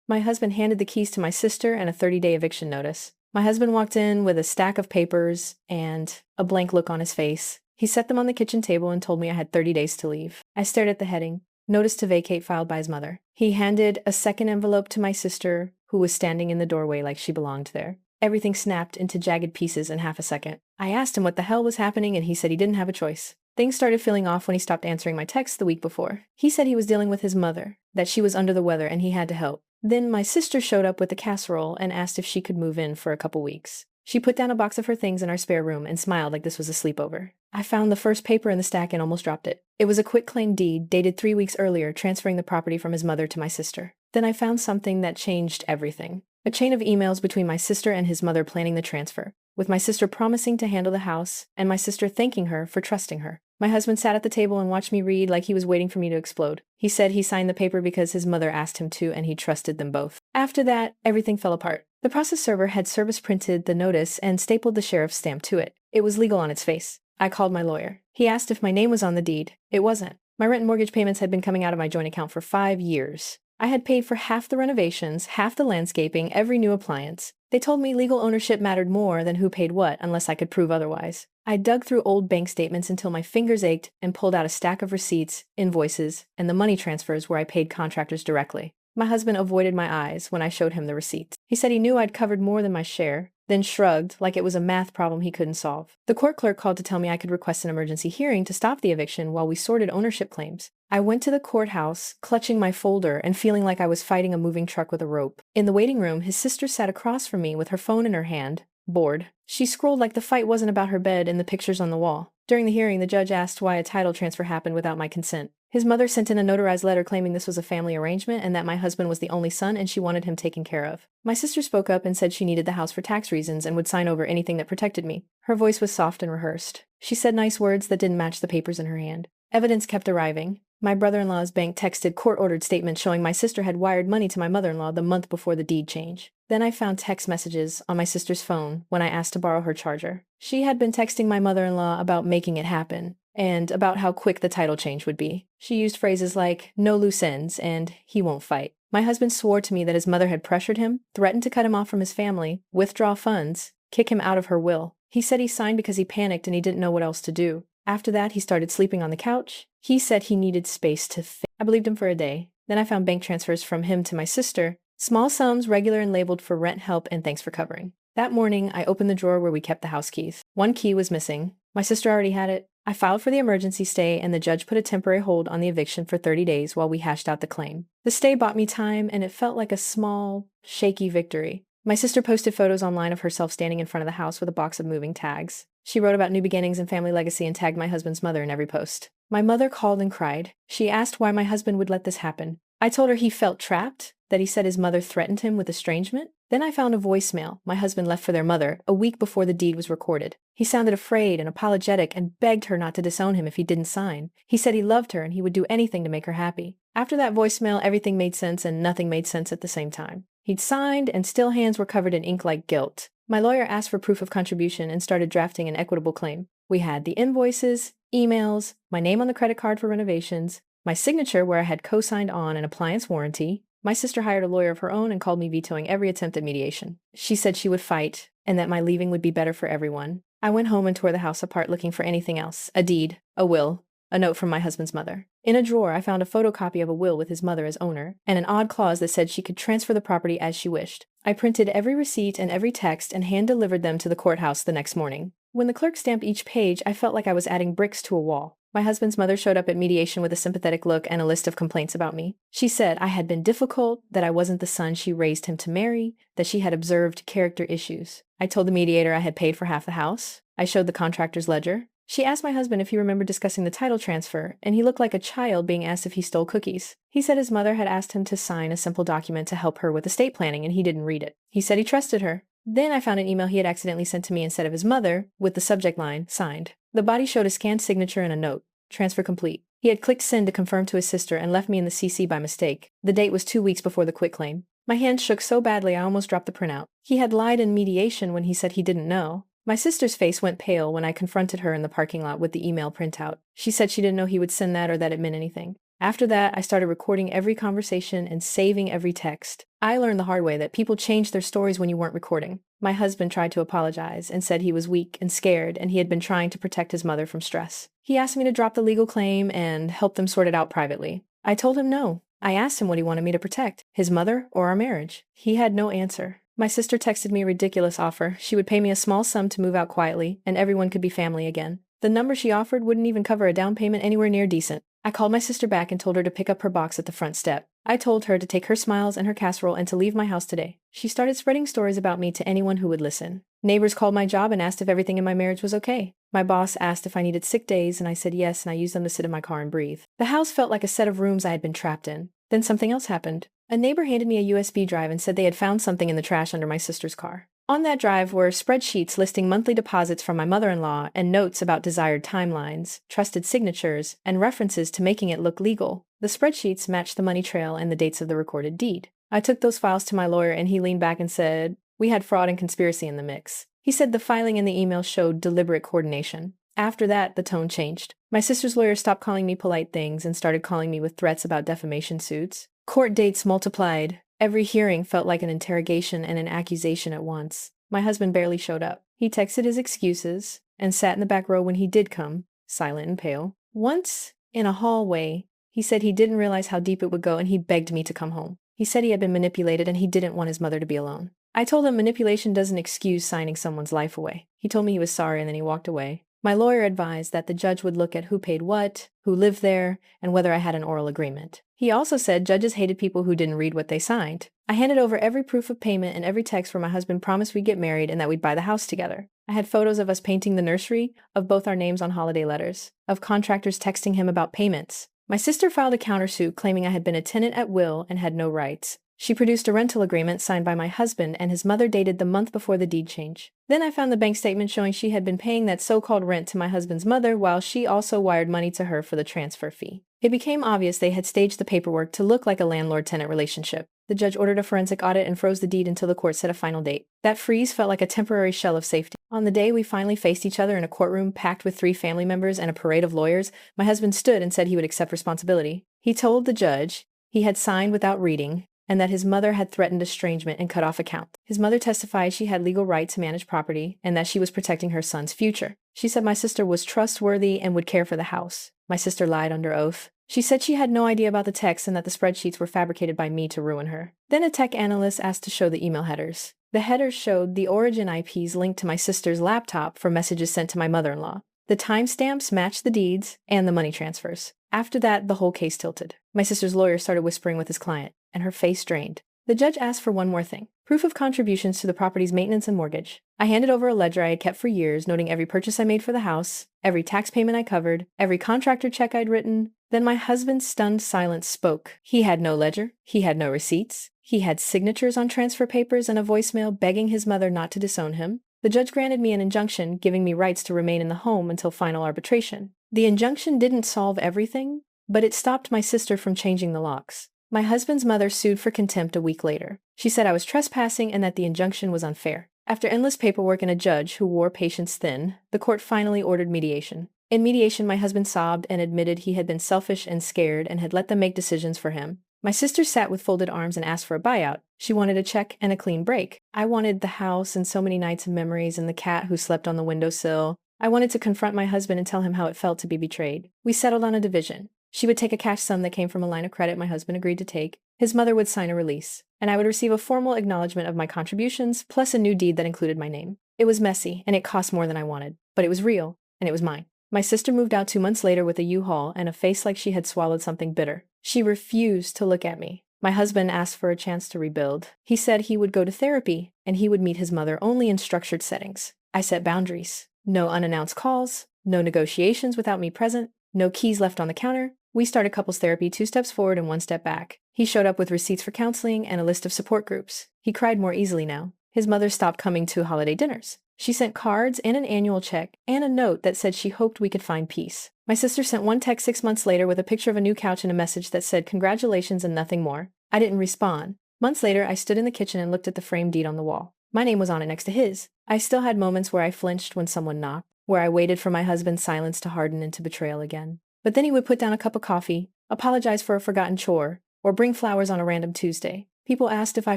My husband handed the keys to my sister and a 30-day eviction notice. My husband walked in with a stack of papers and a blank look on his face. He set them on the kitchen table and told me I had 30 days to leave. I stared at the heading, "Notice to vacate," filed by his mother. He handed a second envelope to my sister, who was standing in the doorway like she belonged there. Everything snapped into jagged pieces in half a second. I asked him what the hell was happening, and he said he didn't have a choice. Things started feeling off when he stopped answering my texts the week before. He said he was dealing with his mother, that she was under the weather and he had to help. Then my sister showed up with a casserole and asked if she could move in for a couple weeks. She put down a box of her things in our spare room and smiled like this was a sleepover. I found the first paper in the stack and almost dropped it. It was a quitclaim deed dated 3 weeks earlier, transferring the property from his mother to my sister. Then I found something that changed everything. A chain of emails between my sister and his mother planning the transfer, with my sister promising to handle the house and my sister thanking her for trusting her. My husband sat at the table and watched me read like he was waiting for me to explode. He said he signed the paper because his mother asked him to and he trusted them both. After that, everything fell apart. The process server had service printed the notice and stapled the sheriff's stamp to it. It was legal on its face. I called my lawyer. He asked if my name was on the deed. It wasn't. My rent and mortgage payments had been coming out of my joint account for 5 years. I had paid for half the renovations, half the landscaping, every new appliance. They told me legal ownership mattered more than who paid what unless I could prove otherwise. I dug through old bank statements until my fingers ached and pulled out a stack of receipts, invoices, and the money transfers where I paid contractors directly. My husband avoided my eyes when I showed him the receipts. He said he knew I'd covered more than my share, then shrugged like it was a math problem he couldn't solve. The court clerk called to tell me I could request an emergency hearing to stop the eviction while we sorted ownership claims. I went to the courthouse, clutching my folder and feeling like I was fighting a moving truck with a rope. In the waiting room, his sister sat across from me with her phone in her hand, bored. She scrolled like the fight wasn't about her bed and the pictures on the wall. During the hearing, the judge asked why a title transfer happened without my consent. His mother sent in a notarized letter claiming this was a family arrangement and that my husband was the only son and she wanted him taken care of. My sister spoke up and said she needed the house for tax reasons and would sign over anything that protected me. Her voice was soft and rehearsed. She said nice words that didn't match the papers in her hand. Evidence kept arriving. My brother-in-law's bank texted court-ordered statements showing my sister had wired money to my mother-in-law the month before the deed change. Then I found text messages on my sister's phone when I asked to borrow her charger. She had been texting my mother-in-law about making it happen, and about how quick the title change would be. She used phrases like, "no loose ends," and "he won't fight." My husband swore to me that his mother had pressured him, threatened to cut him off from his family, withdraw funds, kick him out of her will. He said he signed because he panicked and he didn't know what else to do. After that, he started sleeping on the couch. He said he needed space to think. I believed him for a day. Then I found bank transfers from him to my sister, small sums regular and labeled for rent help and thanks for covering. That morning, I opened the drawer where we kept the house keys. One key was missing. My sister already had it. I filed for the emergency stay, and the judge put a temporary hold on the eviction for 30 days while we hashed out the claim. The stay bought me time, and it felt like a small, shaky victory. My sister posted photos online of herself standing in front of the house with a box of moving tags. She wrote about new beginnings and family legacy and tagged my husband's mother in every post. My mother called and cried. She asked why my husband would let this happen. I told her he felt trapped, that he said his mother threatened him with estrangement. Then I found a voicemail my husband left for their mother a week before the deed was recorded. He sounded afraid and apologetic and begged her not to disown him if he didn't sign. He said he loved her and he would do anything to make her happy. After that voicemail, everything made sense and nothing made sense at the same time. He'd signed and still hands were covered in ink like guilt. My lawyer asked for proof of contribution and started drafting an equitable claim. We had the invoices, emails, my name on the credit card for renovations, my signature where I had co-signed on an appliance warranty. My sister hired a lawyer of her own and called me vetoing every attempt at mediation. She said she would fight and that my leaving would be better for everyone. I went home and tore the house apart looking for anything else, a deed, a will, a note from my husband's mother. In a drawer, I found a photocopy of a will with his mother as owner, and an odd clause that said she could transfer the property as she wished. I printed every receipt and every text and hand-delivered them to the courthouse the next morning. When the clerk stamped each page, I felt like I was adding bricks to a wall. My husband's mother showed up at mediation with a sympathetic look and a list of complaints about me. She said I had been difficult, that I wasn't the son she raised him to marry, that she had observed character issues. I told the mediator I had paid for half the house. I showed the contractor's ledger. She asked my husband if he remembered discussing the title transfer, and he looked like a child being asked if he stole cookies. He said his mother had asked him to sign a simple document to help her with estate planning, and he didn't read it. He said he trusted her. Then I found an email he had accidentally sent to me instead of his mother, with the subject line, signed. The body showed a scanned signature and a note, transfer complete. He had clicked send to confirm to his sister and left me in the CC by mistake. The date was 2 weeks before the quitclaim. My hand shook so badly I almost dropped the printout. He had lied in mediation when he said he didn't know. My sister's face went pale when I confronted her in the parking lot with the email printout. She said she didn't know he would send that or that it meant anything. After that, I started recording every conversation and saving every text. I learned the hard way that people changed their stories when you weren't recording. My husband tried to apologize and said he was weak and scared and he had been trying to protect his mother from stress. He asked me to drop the legal claim and help them sort it out privately. I told him no. I asked him what he wanted me to protect, his mother or our marriage. He had no answer. My sister texted me a ridiculous offer. She would pay me a small sum to move out quietly, and everyone could be family again. The number she offered wouldn't even cover a down payment anywhere near decent. I called my sister back and told her to pick up her box at the front step. I told her to take her smiles and her casserole and to leave my house today. She started spreading stories about me to anyone who would listen. Neighbors called my job and asked if everything in my marriage was okay. My boss asked if I needed sick days, and I said yes, and I used them to sit in my car and breathe. The house felt like a set of rooms I had been trapped in. Then something else happened. A neighbor handed me a USB drive and said they had found something in the trash under my sister's car. On that drive were spreadsheets listing monthly deposits from my mother-in-law and notes about desired timelines, trusted signatures, and references to making it look legal. The spreadsheets matched the money trail and the dates of the recorded deed. I took those files to my lawyer and he leaned back and said, "We had fraud and conspiracy in the mix." He said the filing in the email showed deliberate coordination. After that, the tone changed. My sister's lawyer stopped calling me polite things and started calling me with threats about defamation suits. Court dates multiplied. Every hearing felt like an interrogation and an accusation at once. My husband barely showed up. He texted his excuses and sat in the back row when he did come, silent and pale. Once, in a hallway, he said he didn't realize how deep it would go and he begged me to come home. He said he had been manipulated and he didn't want his mother to be alone. I told him manipulation doesn't excuse signing someone's life away. He told me he was sorry and then he walked away. My lawyer advised that the judge would look at who paid what, who lived there, and whether I had an oral agreement. He also said judges hated people who didn't read what they signed. I handed over every proof of payment and every text where my husband promised we'd get married and that we'd buy the house together. I had photos of us painting the nursery, of both our names on holiday letters, of contractors texting him about payments. My sister filed a countersuit claiming I had been a tenant at will and had no rights. She produced a rental agreement signed by my husband and his mother dated the month before the deed change. Then I found the bank statement showing she had been paying that so-called rent to my husband's mother while she also wired money to her for the transfer fee. It became obvious they had staged the paperwork to look like a landlord-tenant relationship. The judge ordered a forensic audit and froze the deed until the court set a final date. That freeze felt like a temporary shell of safety. On the day we finally faced each other in a courtroom packed with 3 family members and a parade of lawyers, my husband stood and said he would accept responsibility. He told the judge he had signed without reading, and that his mother had threatened estrangement and cut off accounts. His mother testified she had legal right to manage property and that she was protecting her son's future. She said my sister was trustworthy and would care for the house. My sister lied under oath. She said she had no idea about the text and that the spreadsheets were fabricated by me to ruin her. Then a tech analyst asked to show the email headers. The headers showed the origin IPs linked to my sister's laptop for messages sent to my mother-in-law. The timestamps matched the deeds and the money transfers. After that, the whole case tilted. My sister's lawyer started whispering with his client, and her face drained. The judge asked for one more thing: proof of contributions to the property's maintenance and mortgage. I handed over a ledger I had kept for years, noting every purchase I made for the house, every tax payment I covered, every contractor check I'd written. Then my husband's stunned silence spoke. He had no ledger. He had no receipts. He had signatures on transfer papers and a voicemail begging his mother not to disown him. The judge granted me an injunction, giving me rights to remain in the home until final arbitration. The injunction didn't solve everything, but it stopped my sister from changing the locks. My husband's mother sued for contempt a week later. She said I was trespassing and that the injunction was unfair. After endless paperwork and a judge who wore patience thin, the court finally ordered mediation. In mediation, my husband sobbed and admitted he had been selfish and scared and had let them make decisions for him. My sister sat with folded arms and asked for a buyout. She wanted a check and a clean break. I wanted the house and so many nights of memories and the cat who slept on the windowsill. I wanted to confront my husband and tell him how it felt to be betrayed. We settled on a division. She would take a cash sum that came from a line of credit my husband agreed to take. His mother would sign a release, and I would receive a formal acknowledgement of my contributions, plus a new deed that included my name. It was messy, and it cost more than I wanted, but it was real, and it was mine. My sister moved out 2 months later with a U-Haul and a face like she had swallowed something bitter. She refused to look at me. My husband asked for a chance to rebuild. He said he would go to therapy, and he would meet his mother only in structured settings. I set boundaries. No unannounced calls, no negotiations without me present, no keys left on the counter. We started couples therapy 2 steps forward and 1 step back. He showed up with receipts for counseling and a list of support groups. He cried more easily now. His mother stopped coming to holiday dinners. She sent cards and an annual check and a note that said she hoped we could find peace. My sister sent one text 6 months later with a picture of a new couch and a message that said congratulations and nothing more. I didn't respond. Months later, I stood in the kitchen and looked at the framed deed on the wall. My name was on it next to his. I still had moments where I flinched when someone knocked, where I waited for my husband's silence to harden into betrayal again. But then he would put down a cup of coffee, apologize for a forgotten chore, or bring flowers on a random Tuesday. People asked if I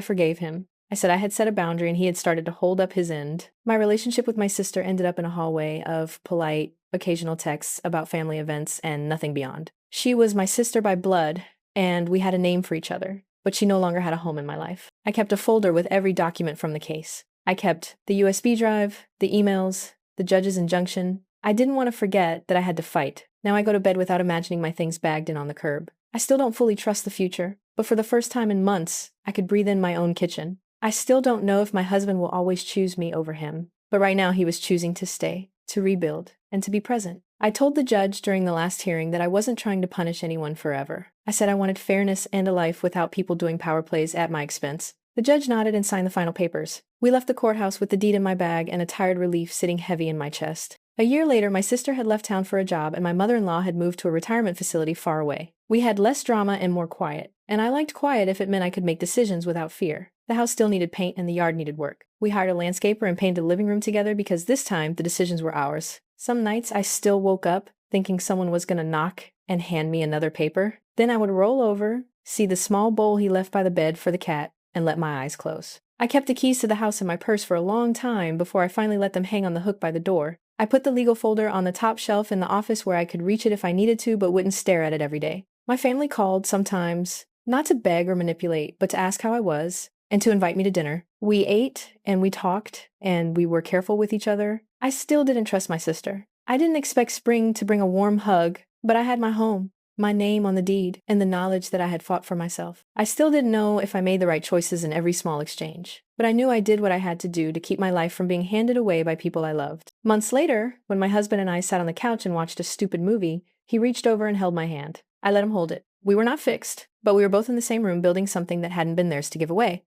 forgave him. I said I had set a boundary and he had started to hold up his end. My relationship with my sister ended up in a hallway of polite, occasional texts about family events and nothing beyond. She was my sister by blood, and we had a name for each other, but she no longer had a home in my life. I kept a folder with every document from the case. I kept the USB drive, the emails, the judge's injunction. I didn't want to forget that I had to fight. Now I go to bed without imagining my things bagged and on the curb. I still don't fully trust the future, but for the first time in months, I could breathe in my own kitchen. I still don't know if my husband will always choose me over him, but right now he was choosing to stay, to rebuild, and to be present. I told the judge during the last hearing that I wasn't trying to punish anyone forever. I said I wanted fairness and a life without people doing power plays at my expense. The judge nodded and signed the final papers. We left the courthouse with the deed in my bag and a tired relief sitting heavy in my chest. A year later, my sister had left town for a job and my mother-in-law had moved to a retirement facility far away. We had less drama and more quiet, and I liked quiet if it meant I could make decisions without fear. The house still needed paint and the yard needed work. We hired a landscaper and painted the living room together because this time the decisions were ours. Some nights I still woke up thinking someone was going to knock and hand me another paper. Then I would roll over, see the small bowl he left by the bed for the cat, and let my eyes close. I kept the keys to the house in my purse for a long time before I finally let them hang on the hook by the door. I put the legal folder on the top shelf in the office where I could reach it if I needed to, but wouldn't stare at it every day. My family called sometimes, not to beg or manipulate, but to ask how I was, and to invite me to dinner. We ate, and we talked, and we were careful with each other. I still didn't trust my sister. I didn't expect spring to bring a warm hug, but I had my home, my name on the deed, and the knowledge that I had fought for myself. I still didn't know if I made the right choices in every small exchange, but I knew I did what I had to do to keep my life from being handed away by people I loved. Months later, when my husband and I sat on the couch and watched a stupid movie, he reached over and held my hand. I let him hold it. We were not fixed, but we were both in the same room building something that hadn't been theirs to give away.